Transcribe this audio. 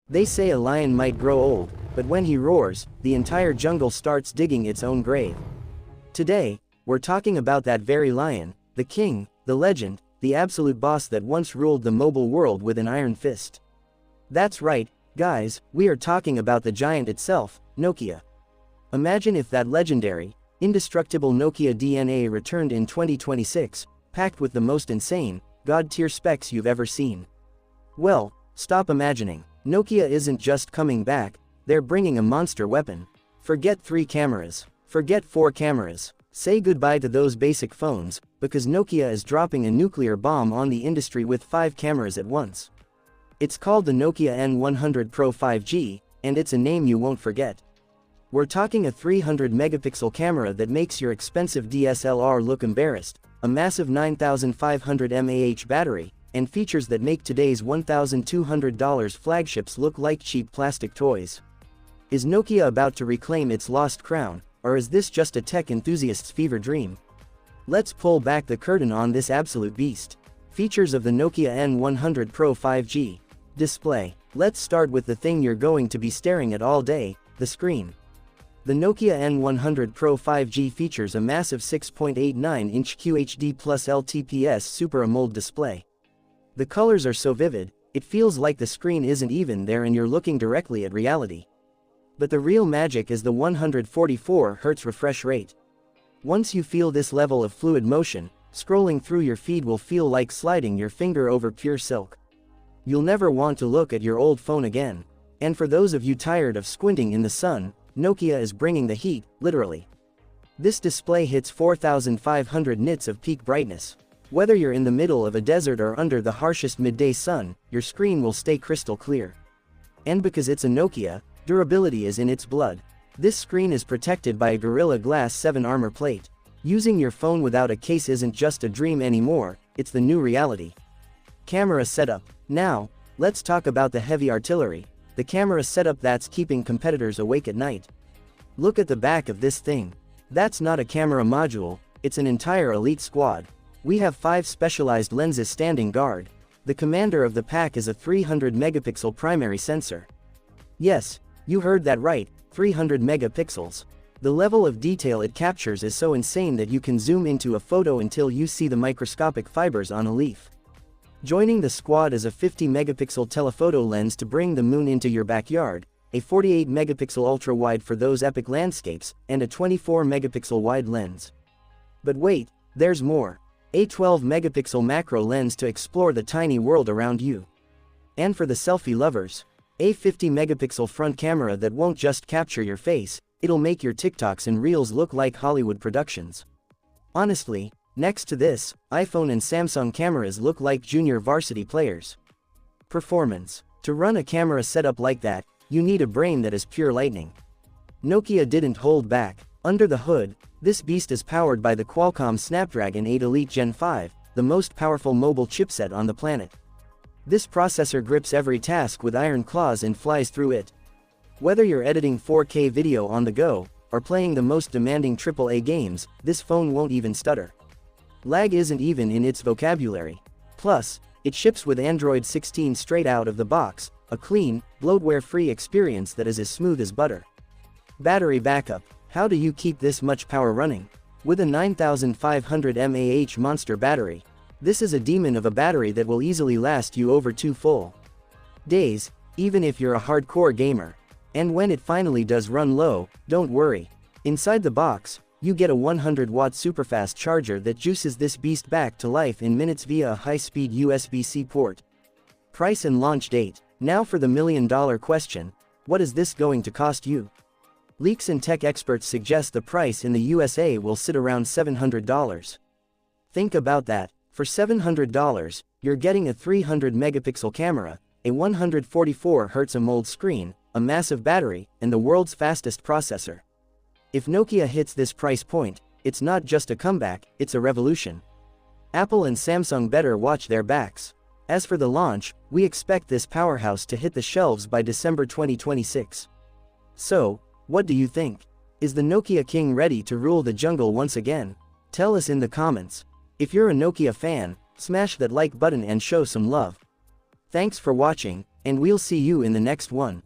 They say a lion might grow old, but when he roars, the entire jungle starts digging its own grave. Today, we're talking about that very lion, the king, the legend, the absolute boss that once ruled the mobile world with an iron fist. That's right, guys, we are talking about the giant itself, Nokia. Imagine if that legendary, indestructible Nokia DNA returned in 2026, packed with the most insane, god-tier specs you've ever seen. Well, stop imagining. Nokia isn't just coming back, they're bringing a monster weapon. Forget 3 cameras. Forget 4 cameras. Say goodbye to those basic phones, because Nokia is dropping a nuclear bomb on the industry with 5 cameras at once. It's called the Nokia N100 Pro 5G, and it's a name you won't forget. We're talking a 300 megapixel camera that makes your expensive DSLR look embarrassed, a massive 9500 mAh battery, and features that make today's $1,200 flagships look like cheap plastic toys. Is Nokia about to reclaim its lost crown, or is this just a tech enthusiast's fever dream? Let's pull back the curtain on this absolute beast. Features of the Nokia N100 Pro 5G. Display. Let's start with the thing you're going to be staring at all day, the screen. The Nokia N100 Pro 5G features a massive 6.89-inch QHD plus LTPS Super AMOLED display. The colors are so vivid, it feels like the screen isn't even there and you're looking directly at reality. But the real magic is the 144 Hz refresh rate. Once you feel this level of fluid motion, scrolling through your feed will feel like sliding your finger over pure silk. You'll never want to look at your old phone again. And for those of you tired of squinting in the sun, Nokia is bringing the heat, literally. This display hits 4500 nits of peak brightness. Whether you're in the middle of a desert or under the harshest midday sun, your screen will stay crystal clear. And because it's a Nokia, durability is in its blood. This screen is protected by a Gorilla Glass 7 armor plate. Using your phone without a case isn't just a dream anymore, it's the new reality. Camera setup. Now, let's talk about the heavy artillery, the camera setup that's keeping competitors awake at night. Look at the back of this thing. That's not a camera module, it's an entire elite squad. We have 5 specialized lenses standing guard. The commander of the pack is a 300 megapixel primary sensor. Yes, you heard that right, 300 megapixels. The level of detail it captures is so insane that you can zoom into a photo until you see the microscopic fibers on a leaf. Joining the squad is a 50 megapixel telephoto lens to bring the moon into your backyard, a 48 megapixel ultra-wide for those epic landscapes, and a 24 megapixel wide lens. But wait, there's more. A 12 megapixel macro lens to explore the tiny world around you. And for the selfie lovers, a 50 megapixel front camera that won't just capture your face, it'll make your TikToks and Reels look like Hollywood productions. Honestly, next to this, iPhone and Samsung cameras look like junior varsity players. Performance. To run a camera setup like that, you need a brain that is pure lightning. Nokia didn't hold back. Under the hood, this beast is powered by the Qualcomm Snapdragon 8 Elite Gen 5, the most powerful mobile chipset on the planet. This processor grips every task with iron claws and flies through it. Whether you're editing 4K video on the go, or playing the most demanding AAA games, this phone won't even stutter. Lag isn't even in its vocabulary. Plus, it ships with Android 16 straight out of the box, a clean, bloatware-free experience that is as smooth as butter. Battery backup. How do you keep this much power running? With a 9500 mAh monster battery, this is a demon of a battery that will easily last you over 2 full days, even if you're a hardcore gamer. And when it finally does run low, don't worry. Inside the box, you get a 100-watt superfast charger that juices this beast back to life in minutes via a high-speed USB-C port. Price and launch date. Now for the million-dollar question, what is this going to cost you? Leaks and tech experts suggest the price in the USA will sit around $700. Think about that. For $700, you're getting a 300 megapixel camera, a 144 Hz AMOLED screen, a massive battery, and the world's fastest processor. If Nokia hits this price point, it's not just a comeback, it's a revolution. Apple and Samsung better watch their backs. As for the launch, we expect this powerhouse to hit the shelves by December 2026. So, what do you think? Is the Nokia King ready to rule the jungle once again? Tell us in the comments. If you're a Nokia fan, smash that like button and show some love. Thanks for watching, and we'll see you in the next one.